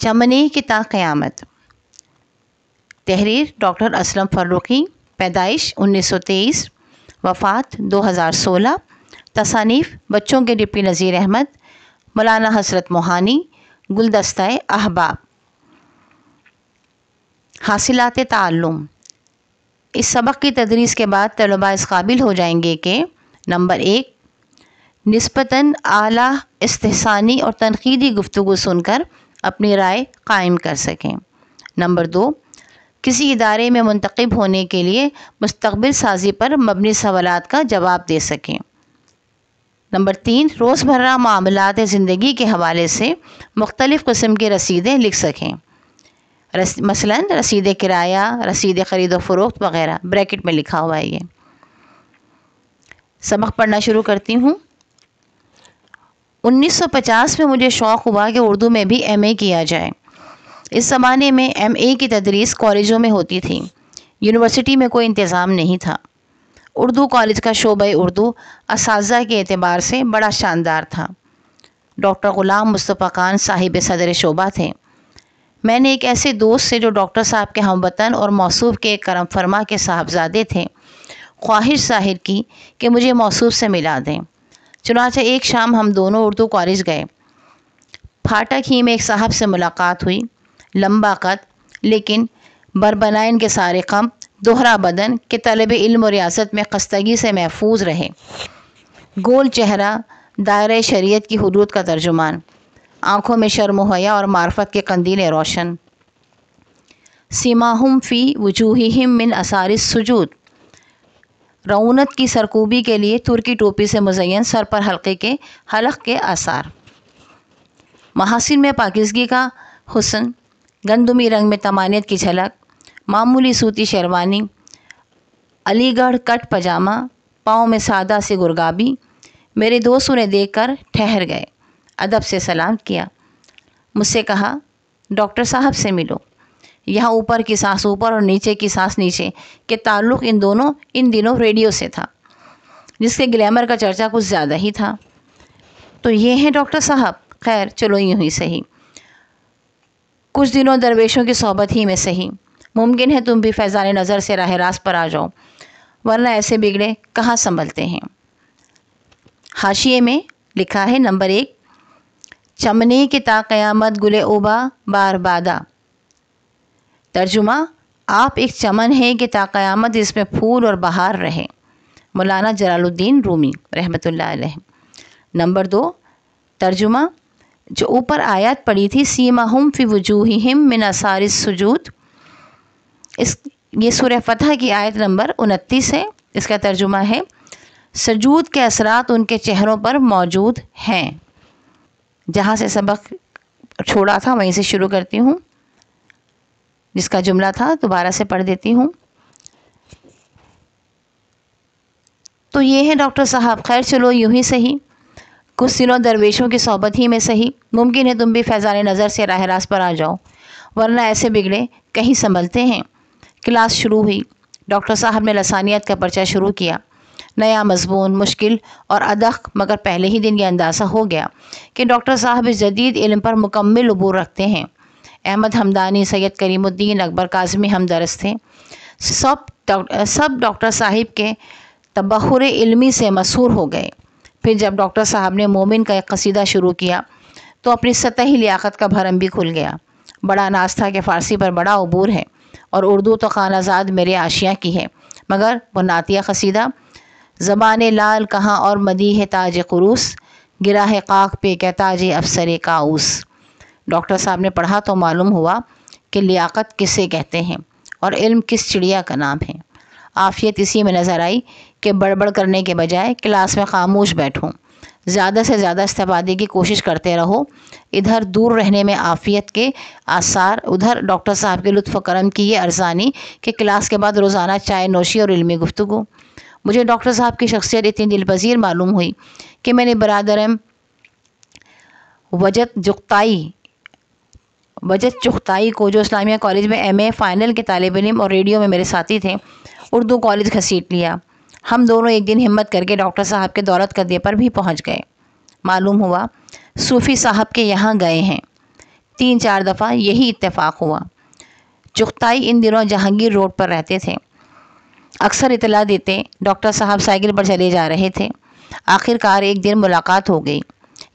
چمنی کی تا قیامت. تحریر ڈاکٹر اسلم فروقی. پیدائش 1923، وفات 2016. تصانیف بچوں کے ڈپٹی نذیر احمد، مولانا حسرت موہانی، گلدستہ احباب. حاصلات تعلم. اس سبق کی تدریس کے بعد طلباء اس قابل ہو جائیں گے کہ نمبر 1، نسبتاً اعلیٰ استحسانی اور تنقیدی گفتگو سن کر اپنی رائے قائم کر سکیں. نمبر 2، کسی ادارے میں منتخب ہونے کے لیے مستقبل سازی پر مبنی سوالات کا جواب دے سکیں. نمبر 3، روزمرہ معاملات زندگی کے حوالے سے مختلف قسم کی رسیدیں لکھ سکیں، مثلاً رسید کرایہ، رسید خرید و فروخت وغیرہ. بریکٹ میں لکھا ہوا ہے یہ. سبق پڑھنا شروع کرتی ہوں. 1950 میں مجھے شوق ہوا کہ اردو میں بھی ایم اے کیا جائے. اس زمانے میں ایم اے کی تدریس کالجوں میں ہوتی تھی، یونیورسٹی میں کوئی انتظام نہیں تھا. اردو کالج کا شعبہ اردو اساتذہ کے اعتبار سے بڑا شاندار تھا. ڈاکٹر غلام مصطفیٰ خان صاحب صدر شعبہ تھے. میں نے ایک ایسے دوست سے جو ڈاکٹر صاحب کے ہم وطن اور موصوف کے کرم فرما کے صاحبزادے تھے خواہش ظاہر کی کہ مجھے موصوف سے ملا دیں. چنانچہ ایک شام ہم دونوں اردو کالج گئے. پھاٹک ہی میں ایک صاحب سے ملاقات ہوئی. لمبا قد لیکن بربنائن کے سارے خم، دوہرا بدن کہ طلب علم و ریاست میں خستگی سے محفوظ رہے. گول چہرہ، دائرۂ شریعت کی حدود کا ترجمان، آنکھوں میں شرم و حیا اور معرفت کے قندیل روشن. سیماہم فی وجوہہم من اثار السجود. رعونت کی سرکوبی کے لیے ترکی ٹوپی سے مزین سر پر حلق کے آثار. محاسن میں پاکیزگی کا حسن، گندمی رنگ میں طمانیت کی جھلک، معمولی سوتی شیروانی، علی گڑھ کٹ پاجامہ، پاؤں میں سادہ سی گرگابی. میرے دوست انہیں دیکھ کر ٹھہر گئے، ادب سے سلام کیا. مجھ سے کہا ڈاکٹر صاحب سے ملو. یہاں اوپر کی سانس اوپر اور نیچے کی سانس نیچے کہ تعلق ان دنوں ریڈیو سے تھا، جس کے گلیمر کا چرچا کچھ زیادہ ہی تھا. تو یہ ہیں ڈاکٹر صاحب. خیر چلو یوں ہی صحیح، کچھ دنوں درویشوں کی صحبت ہی میں صحیح. ممکن ہے تم بھی فیضان نظر سے راہ راست پر آ جاؤ، ورنہ ایسے بگڑے کہاں سنبھلتے ہیں. حاشیے میں لکھا ہے نمبر 1، چمنی کی تا قیامت گلے اوبا بار بادا. ترجمہ: آپ ایک چمن ہے کہ تا قیامت اس میں پھول اور بہار رہے. مولانا جلال الدین رومی رحمۃ اللہ علیہ. نمبر 2، ترجمہ: جو اوپر آیات پڑھی تھی سیماہم فی وجوہہم من اثار السجود، یہ سورہ فتح کی آیت نمبر 29 ہے. اس کا ترجمہ ہے سجود کے اثرات ان کے چہروں پر موجود ہیں. جہاں سے سبق چھوڑا تھا وہیں سے شروع کرتی ہوں. جس کا جملہ تھا دوبارہ سے پڑھ دیتی ہوں. تو یہ ہے ڈاکٹر صاحب. خیر چلو یوں ہی صحیح، کچھ دنوں درویشوں کی صحبت ہی میں صحیح. ممکن ہے تم بھی فیضان نظر سے راہ راست پر آ جاؤ، ورنہ ایسے بگڑے کہیں سنبھلتے ہیں. کلاس شروع ہوئی. ڈاکٹر صاحب نے لسانیات کا پرچہ شروع کیا. نیا مضمون، مشکل اور ادق، مگر پہلے ہی دن یہ اندازہ ہو گیا کہ ڈاکٹر صاحب اس جدید علم پر مکمل عبور رکھتے ہیں. احمد ہمدانی، سید کریم الدین، اکبر کاظمی ہمدرس تھے. سب ڈاکٹر صاحب کے تبحر علمی سے مسحور ہو گئے. پھر جب ڈاکٹر صاحب نے مومن کا ایک قصیدہ شروع کیا تو اپنی سطحی لیاقت کا بھرم بھی کھل گیا. بڑا ناز تھا کہ فارسی پر بڑا عبور ہے اور اردو تو خانہ زاد میرے آشیاں کی ہے، مگر وہ نعتیہ قصیدہ زبان لال کہاں اور مدیح تاج قروس، گرا ہے خاک پہ کیا تاج افسر کاؤس. ڈاکٹر صاحب نے پڑھا تو معلوم ہوا کہ لیاقت کسے کہتے ہیں اور علم کس چڑیا کا نام ہے. عافیت اسی میں نظر آئی کہ بڑبڑ کرنے کے بجائے کلاس میں خاموش بیٹھوں. زیادہ سے زیادہ استفادے کی کوشش کرتے رہو. ادھر دور رہنے میں عافیت کے آثار، ادھر ڈاکٹر صاحب کے لطف و کرم کی یہ ارزانی کہ کلاس کے بعد روزانہ چائے نوشی اور علمی گفتگو. مجھے ڈاکٹر صاحب کی شخصیت اتنی دل پذیر معلوم ہوئی کہ میں نے برادرم وجد چغتائی کو، جو اسلامیہ کالج میں ایم اے فائنل کے طالب علم اور ریڈیو میں میرے ساتھی تھے، اردو کالج گھسیٹ لیا. ہم دونوں ایک دن ہمت کر کے ڈاکٹر صاحب کے دولت قدیہ پر بھی پہنچ گئے. معلوم ہوا صوفی صاحب کے یہاں گئے ہیں. 3-4 दफ़ा यही इत्तेफाक हुआ। चुगताई इन दिनों जहांगीर रोड पर रहते थे। अक्सर इतला देते डॉक्टर साहब साइकिल पर चले जा रहे थे। आखिरकार एक दिन मुलाकात हो गई।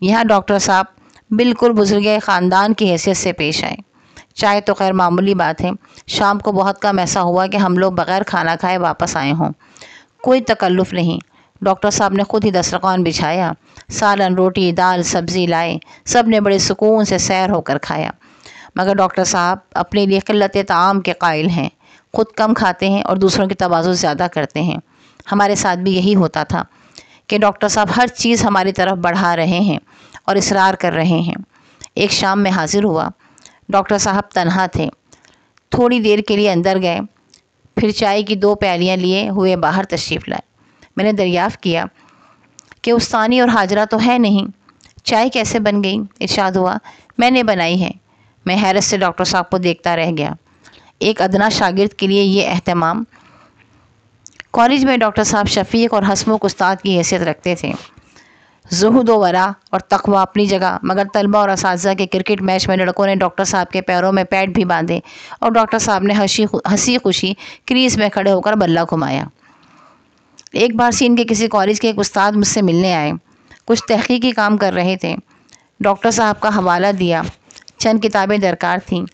यहाँ डॉक्टर साहब बिल्कुल बुजुर्ग ख़ानदान की हैसियत से पेश आए। चाय तो खैर मामूली बात है। शाम को बहुत कम ऐसा हुआ कि हम लोग बग़ैर खाना खाए वापस आए हों। कोई तकल्लुफ़ नहीं। डॉक्टर साहब ने खुद ही दस्तरखान बिछाया, सालन, रोटी, दाल, सब्ज़ी लाए। सब ने बड़े सुकून से सैर होकर खाया। मगर डॉक्टर साहब अपने लिए क़िल्लत ताआम के कायल हैं। ख़ुद कम खाते हैं और दूसरों की तवाज़ुन ज़्यादा करते हैं। हमारे साथ भी यही होता था कि डॉक्टर साहब हर चीज़ हमारी तरफ बढ़ा रहे हैं और इसरार कर रहे हैं। एक शाम में हाज़िर हुआ। डॉक्टर साहब तन्हा थे। थोड़ी देर के लिए अंदर गए, फिर चाय की 2 प्यालियाँ लिए हुए बाहर तशरीफ़ लाए। मैंने दरियाफ़्त किया कि उस्तानी और हाजरा तो है नहीं, चाय कैसे बन गई? इरशाद हुआ, मैंने बनाई है। मैं हैरत से डॉक्टर साहब को देखता रह गया। एक अदना शागिर्द के लिए ये एहतमाम। कॉलेज में डॉक्टर साहब शफ़ीक और हसमुख उस्ताद की हैसियत रखते थे। ज़ुहद व वरा और तक़वा अपनी जगह, मगर तलबा और असातिज़ा के क्रिकेट मैच में लड़कों ने डॉक्टर साहब के पैरों में पैड भी बांधे और डॉक्टर साहब ने हंसी खुशी क्रीज़ में खड़े होकर बल्ला घुमाया। एक बार सीन के किसी कॉलेज के एक उस्ताद मुझसे मिलने आए। कुछ तहक़ीक़ी काम कर रहे थे। डॉक्टर साहब का हवाला दिया। चंद किताबें दरकार थीं।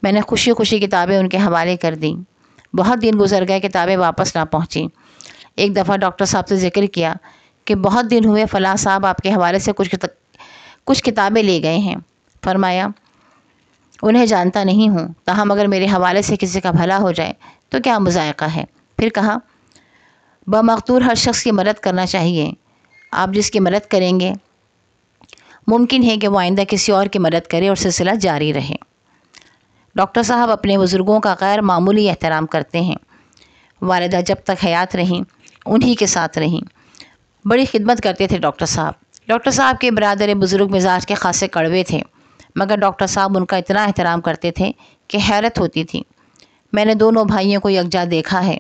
मैंने खुशी खुशी किताबें उनके हवाले कर दी। बहुत दिन गुजर गए, किताबें वापस ना पहुँची। एक दफ़ा डॉक्टर साहब से ज़िक्र किया कि बहुत दिन हुए फ़लाँ साहब आपके हवाले से कुछ किताबें ले गए हैं। फरमाया, उन्हें जानता नहीं हूँ, ताहम अगर मेरे हवाले से किसी का भला हो जाए तो क्या मुज़ायक़ा है। फिर कहा, बमक़दूर हर शख्स की मदद करना चाहिए। आप जिसकी मदद करेंगे मुमकिन है कि वो आइंदा किसी और की मदद करे और सिलसिला जारी रहे। डॉक्टर साहब अपने बुज़ुर्गों का गैर मामूली एहतराम करते हैं। वालिदा जब तक हयात रहीं उन्हीं के साथ रहीं। बड़ी खिदमत करते थे डॉक्टर साहब। डॉक्टर साहब के बरादर बुज़ुर्ग मिजाज के खासे कड़वे थे, मगर डॉक्टर साहब उनका इतना एहतराम करते थे कि हैरत होती थी। मैंने दोनों भाइयों को यकजा देखा है।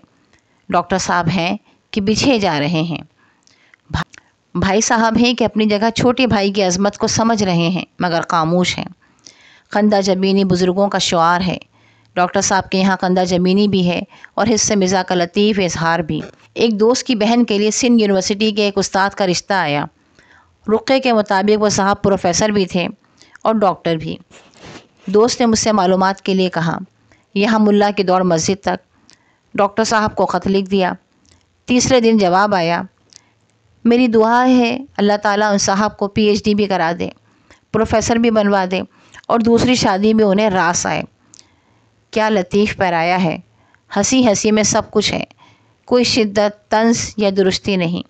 डॉक्टर साहब हैं कि बिछे जा रहे हैं। भाई साहब हैं कि अपनी जगह छोटे भाई की अज़मत को समझ रहे हैं, मगर खामोश हैं। खंदा जमीनी बुज़ुर्गों का शुआर है। डॉक्टर साहब के यहाँ खंदा जमीनी भी है और हिस्से मिज़ा का लतीफ़ इजहार भी। एक दोस्त की बहन के लिए सिंध यूनिवर्सिटी के एक उस्ताद का रिश्ता आया। रुक़े के मुताबिक वो साहब प्रोफेसर भी थे और डॉक्टर भी। दोस्त ने मुझसे मालूमात के लिए कहा। यहाँ मुल्ला की दौड़ मस्जिद तक। डॉक्टर साहब को ख़त लिख दिया। तीसरे दिन जवाब आया, मेरी दुआ है अल्लाह ताला उन साहब को PhD भी करा दे, प्रोफेसर भी बनवा दे और दूसरी शादी में उन्हें रास आए। क्या लतीफ़ पैराया है। हंसी हंसी में सब कुछ है, कोई शिद्दत, तंज़ या दुरुस्ती नहीं।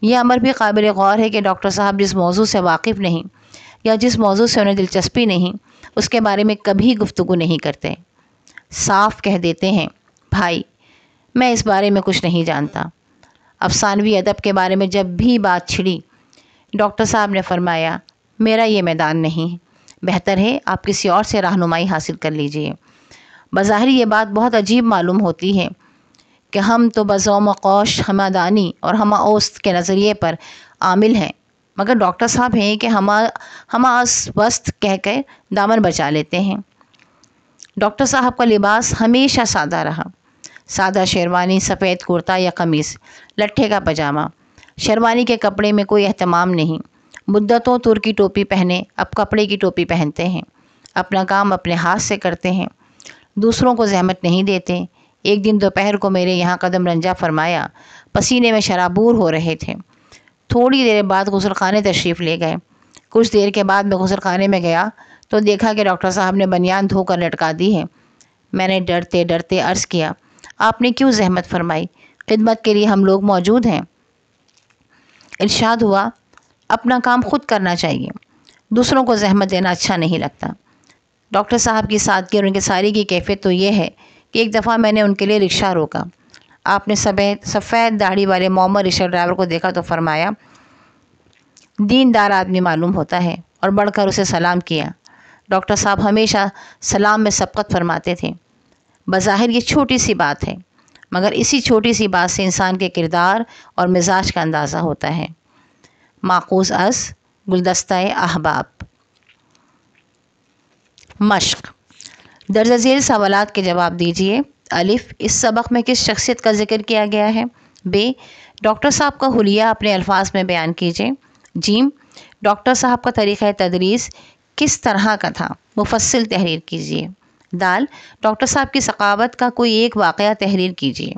यह अमर भी काबिल गौर है कि डॉक्टर साहब जिस मौजू से वाकिफ़ नहीं या जिस मौजू से उन्हें दिलचस्पी नहीं, उसके बारे में कभी गुफ्तगू नहीं करते। साफ कह देते हैं, भाई मैं इस बारे में कुछ नहीं जानता। अफ़सानवी अदब के बारे में जब भी बात छिड़ी, डॉक्टर साहब ने फरमाया, मेरा ये मैदान नहीं है, बेहतर है आप किसी और से रहनुमाई हासिल कर लीजिए। बज़ाहिर ये बात बहुत अजीब मालूम होती है कि हम तो बज़ौम कौश हमादानी और हमा औस्त के नज़रिए पर आमिल हैं, मगर डॉक्टर साहब हैं कि हमा वस्त कह कर दामन बचा लेते हैं। डॉक्टर साहब का लिबास हमेशा सादा रहा। सादा शेरवानी, सफ़ेद कुर्ता या कमीज़, लट्ठे का पजामा। शेरवानी के कपड़े में कोई एहतमाम नहीं। मुद्दतों तुर्की टोपी पहने, अब कपड़े की टोपी पहनते हैं। अपना काम अपने हाथ से करते हैं, दूसरों को जहमत नहीं देते। एक दिन दोपहर को मेरे यहाँ कदम रंजा फरमाया। पसीने में शराबूर हो रहे थे। थोड़ी देर बाद गुसलखाने तशरीफ़ ले गए। कुछ देर के बाद मैं गुसलखाने में गया तो देखा कि डॉक्टर साहब ने बनियान धोकर लटका दी है। मैंने डरते डरते अर्ज़ किया, आपने क्यों जहमत फरमाई? खिदमत के लिए हम लोग मौजूद हैं। इरशाद हुआ, अपना काम खुद करना चाहिए, दूसरों को जहमत देना अच्छा नहीं लगता। डॉक्टर साहब की सादगी और उनके सारी की कैफियत तो ये है कि एक दफ़ा मैंने उनके लिए रिक्शा रोका। आपने सफ़ेद दाढ़ी वाले मोहम्मद रिक्शा ड्राइवर को देखा तो फरमाया, दीनदार आदमी मालूम होता है, और बढ़कर उसे सलाम किया। डॉक्टर साहब हमेशा सलाम में सबकत फरमाते थे। बज़ाहिर ये छोटी सी बात है, मगर इसी छोटी सी बात से इंसान के किरदार और मिजाज का अंदाज़ा होता है। माक़ूज़ अज़ गुलदस्ता अहबाब। मश्क। दर्ज झेल सवालात के जवाब दीजिए। अलिफ, इस सबक में किस शख्सियत का जिक्र किया गया है? बे, डॉक्टर साहब का हुलिया अपने अल्फाज में बयान कीजिए। जीम, डॉक्टर साहब का तरीक़ा तदरीस किस तरह का था? मुफस्सिल तहरीर कीजिए। दाल, डॉक्टर साहब की सकावत का कोई एक वाक़या तहरीर कीजिए।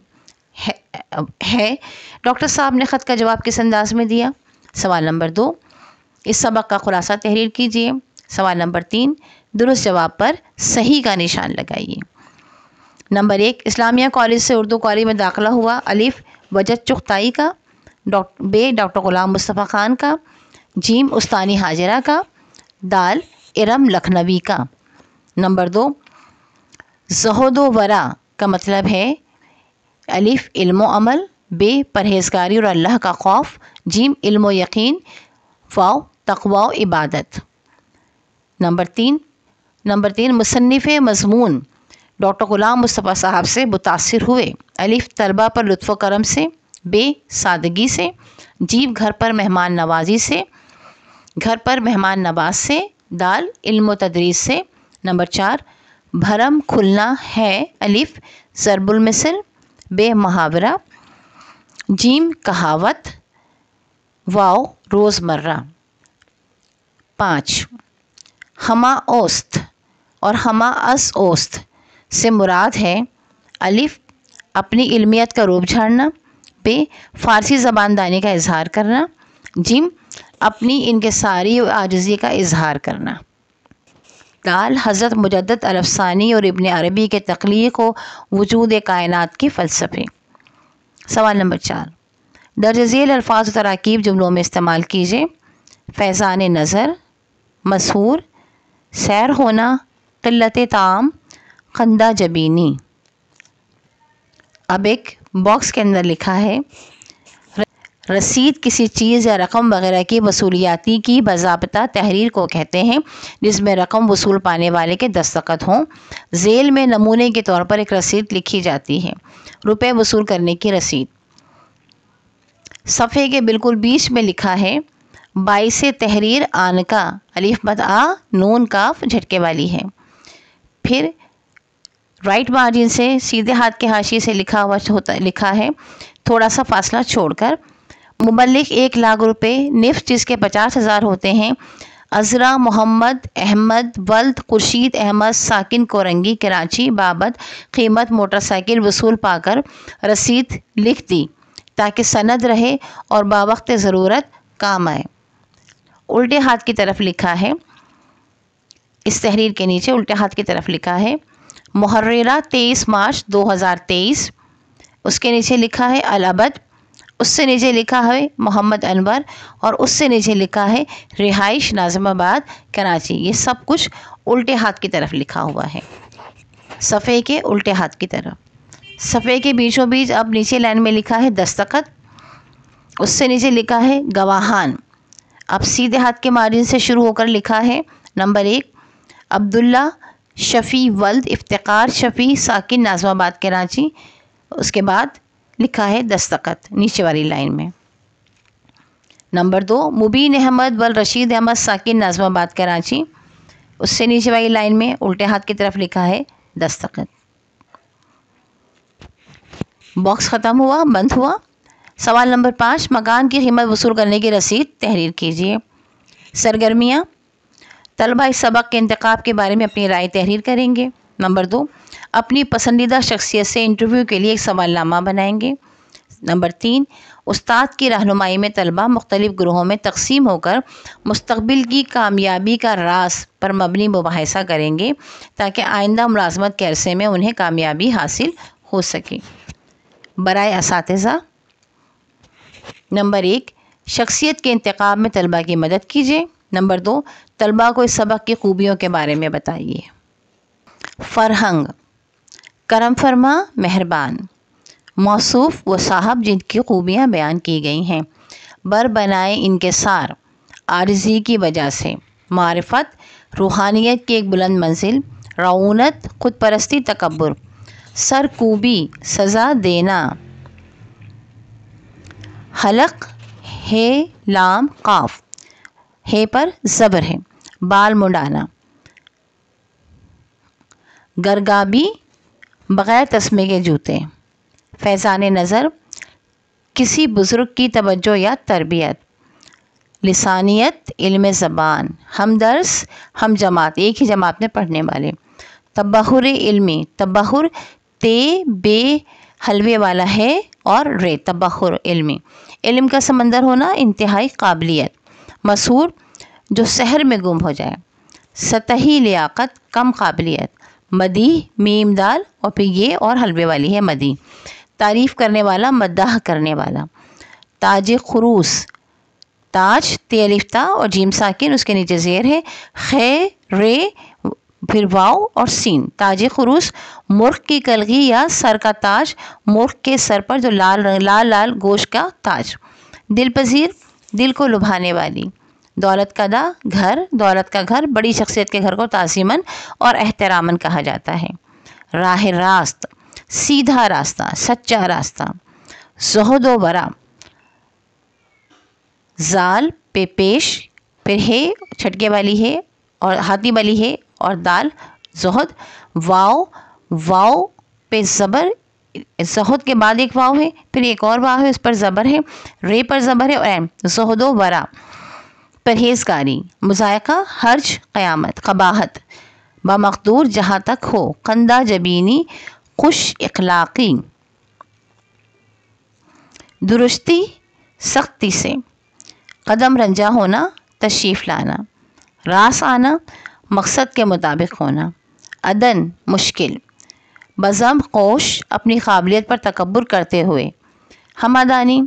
है, डॉक्टर साहब ने ख़त का जवाब किस अंदाज में दिया? सवाल नंबर 2, इस सबक का खुलासा तहरीर कीजिए। सवाल नंबर 3, दुरुस्त जवाब पर सही का निशान लगाइए। नंबर 1, इस्लामिया कॉलेज से उर्दू कॉलेज में दाखिला हुआ। अलिफ, वजद चुगताई का। बे, डॉक्टर ग़ुलाम मुस्तफ़ा ख़ान का। जीम, उस्तानी हाजिरा का। दाल, इरम लखनवी का। नंबर 2, ज़ुहद व वरा का मतलब है अलिफ, इल्म व अमल। बे, परहेज़गारी और अल्लाह का खौफ। जीम, इल्म व यकीन। वाव, तक़वा व इबादत। नंबर 3, मुसन्निफ़ मज़मून डॉक्टर ग़ुलाम मुस्तफ़ा साहब से मुतासिर हुए। अलिफ, तलबा पर लुत्फ़ व करम से। बे, सादगी से। जीम, घर पर मेहमान नवाजी से। घर पर मेहमान नवाज से। दाल, इल्म व तदरीस से। नंबर 4, भरम खुलना है। अलिफ, ज़रबुल मिसल। बे, मुहावरा। जीम, कहावत। वाव, रोज़मर्रा। 5, हमा औस्त और हमा अस औस्त से मुराद है। अलिफ, अपनी इल्मियत का रूप झाड़ना। बे, फ़ारसी ज़बान दानी का इजहार करना। जिम, अपनी इनकिसारी और आजिज़ी का इजहार करना। दाल, हज़रत मुजद्दद अल-अफ़सानी और इब्न अरबी के तख्लीक़ व वजूद कायनात के फ़लसफ़े। सवाल नंबर 4, दर्ज झेल अल्फाज तराकीब जुमलों में इस्तेमाल कीजिए। फैज़ान नज़र, मशहूर, सैर होना, क़िल्लत ताम, खंदा जबीनी। अब एक बॉक्स के अंदर लिखा है रसीद किसी चीज़ या रकम वगैरह की वसूलियाती की बाज़ाब्ता तहरीर को कहते हैं जिसमें रकम वसूल पाने वाले के दस्तखत हों। झेल में नमूने के तौर पर एक रसीद लिखी जाती है। रुपए वसूल करने की रसीद। सफ़े के बिल्कुल बीच में लिखा है बाइसे तहरीर आनका। अलिफ मद आ, नून काफ झटके वाली है। फिर राइट मार्जिन से सीधे हाथ के हाशिए से लिखा है थोड़ा सा फासला छोड़कर, मुबल्लिग 1 लाख रुपए निफ्स जिसके 50,000 होते हैं, अज़रा मोहम्मद अहमद वल्द खुर्शीद अहमद साकिन कोरंगी कराची बाबत कीमत मोटरसाइकिल वसूल पाकर रसीद लिख दी ताकि सनद रहे और बावक्त ज़रूरत काम आए। उल्टे हाथ की तरफ लिखा है, इस तहरीर के नीचे उल्टे हाथ की तरफ लिखा है मुहर्रिरा 23 मार्च 2023। उसके नीचे लिखा है अल अबद, उससे नीचे लिखा है मोहम्मद अनवर और उससे नीचे लिखा है रिहाइश नाज़िमाबाद कराची। ये सब कुछ उल्टे हाथ की तरफ लिखा हुआ है, सफ़े के उल्टे हाथ की तरफ। सफ़े के बीचों बीच अब नीचे लाइन में लिखा है दस्तखत, उससे नीचे लिखा है गवाहान। अब सीधे हाथ के मार्जिन से शुरू होकर लिखा है नंबर 1 अब्दुल्ला शफ़ी वल्द इफ्तिकार शफ़ी साकिन नाज़िमाबाद कराची। उसके बाद लिखा है दस्तखत नीचे वाली लाइन में। नंबर 2 मुबीन अहमद वल रशीद अहमद साकिन नाज़िमाबाद कराची। उससे नीचे वाली लाइन में उल्टे हाथ की तरफ लिखा है दस्तखत। बॉक्स ख़त्म हुआ, बंद हुआ। सवाल नंबर 5 मकान की कीमत वसूल करने की रसीद तहरीर कीजिए। सरगर्मियाँ, तलबा इस सबक के इंतखाब के बारे में अपनी राय तहरीर करेंगे। नंबर 2 अपनी पसंदीदा शख्सियत से इंटरव्यू के लिए एक सवालनामा बनाएंगे। नंबर 3 उस्ताद की रहनुमाई में तलबा मुख्तलिफ ग्रोहों में तकसीम होकर मुस्तक़बिल की कामयाबी का राज पर मबनी मुबाहिसा करेंगे ताकि आइंदा मुलाज़मत के अरसे में उन्हें कामयाबी हासिल हो सके। बराए असातिज़ा, नंबर 1 शख्सियत के इंतखाब में तलबा की मदद कीजिए। नंबर 2 तलबा को इस सबक की खूबियों के बारे में बताइए। फ़रहंग, करम फरमा, मेहरबान। मौसूफ़ व साहब जिनकी खूबियाँ बयान की गई हैं। बर बनाए इनकिसार, आर्ज़ी की वजह से। मारिफत, रूहानियत की एक बुलंद मंजिल। रऊनत, खुद परस्ती, तकब्बुर। सरकूबी, सज़ा देना। हलक, हे लाम काफ, हे पर ज़बर है, बाल मुंडाना। گرگابی بغیر تسمے کے جوتے، فیضان نظر کسی بزرگ کی توجہ یا تربیت، لسانیت علم زبان، ہمدرس ہم جماعت ایک ہی جماعت میں پڑھنے والے، تبحر علمی، تبحر تے بے حلوے والا ہے اور رے تبحر علمی، علم کا سمندر ہونا انتہائی قابلیت، مسحور جو سحر میں گم ہو جائے، سطحی لیاقت کم قابلیت، مدیح میم دال اور پھر یہ اور حلوے والی ہے مدیح، تعریف کرنے والا مداح کرنے والا، تاج خروس، تاج تے الف تا اور جیم ساکن اس کے نیچے زیر ہے، خے رے پھر واو اور سین، تاج خروس مرغ کی کلغی یا سر کا تاج، مرغ کے سر پر جو لال گوشت کا تاج، دل پذیر دل کو لبھانے والی، دولت کا دا گھر، دولت کا گھر بڑی شخصیت کے گھر کو تعظیماً اور احتراماً کہا جاتا ہے، راہ راست سیدھا راستہ سچا راستہ، زہد و ورع زال پہ پیش پھر ہے چھٹکے والی ہے اور ہاتھی والی ہے اور دال زہد، واو پہ زبر، زہد کے بعد ایک واو ہے پھر ایک اور واو ہے اس پر زبر ہے، رے پر زبر ہے اور ایم، زہد و ورع پرہیزگاری، مذائقہ حرج قیامت، قباحت بمقدور جہاں تک ہو، قندہ جبینی خوش اخلاقی، درستی سختی سے، قدم رنجا ہونا تشریف لانا، راس آنا مقصد کے مطابق ہونا، عدن مشکل، بزم قوش اپنی قابلیت پر تکبر کرتے ہوئے، ہمادانی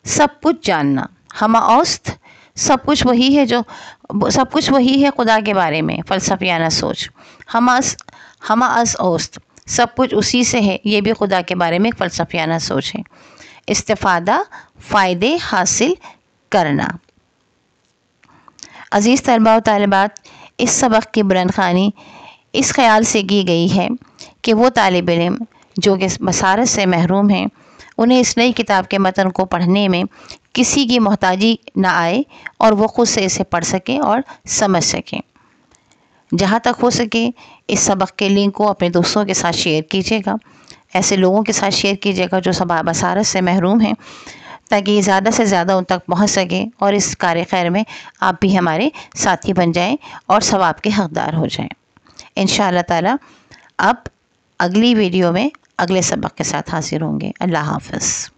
سب کچھ جاننا، ہما اوست سب کچھ وہی ہے خدا کے بارے میں فلسفیانہ سوچ، ہما از اوست سب کچھ اسی سے ہے یہ بھی خدا کے بارے میں ایک فلسفیانہ سوچ ہے، استفادہ فائدے حاصل کرنا۔ عزیز طلباء و طالبات، اس سبق کی بلند خوانی اس خیال سے کی گئی ہے کہ وہ طالب علم جو کہ بصارت سے محروم ہیں انہیں اس نئی کتاب کے متن کو پڑھنے میں کسی کی محتاجی نہ آئے اور وہ خود سے اسے پڑھ سکیں اور سمجھ سکیں۔ جہاں تک ہو سکے اس سبق کے لنک کو اپنے دوستوں کے ساتھ شیئر کیجیے گا، ایسے لوگوں کے ساتھ شیئر کیجیے گا جو بصارت سے محروم ہیں، تاکہ یہ زیادہ سے زیادہ ان تک پہنچ سکے اور اس کار خیر میں آپ بھی ہمارے ساتھی بن جائیں اور ثواب کے حقدار ہو جائیں۔ انشاءاللہ تعالی اب اگلی ویڈیو میں اگلے سبق کے ساتھ حاضر ہوں گے۔ اللہ حافظ۔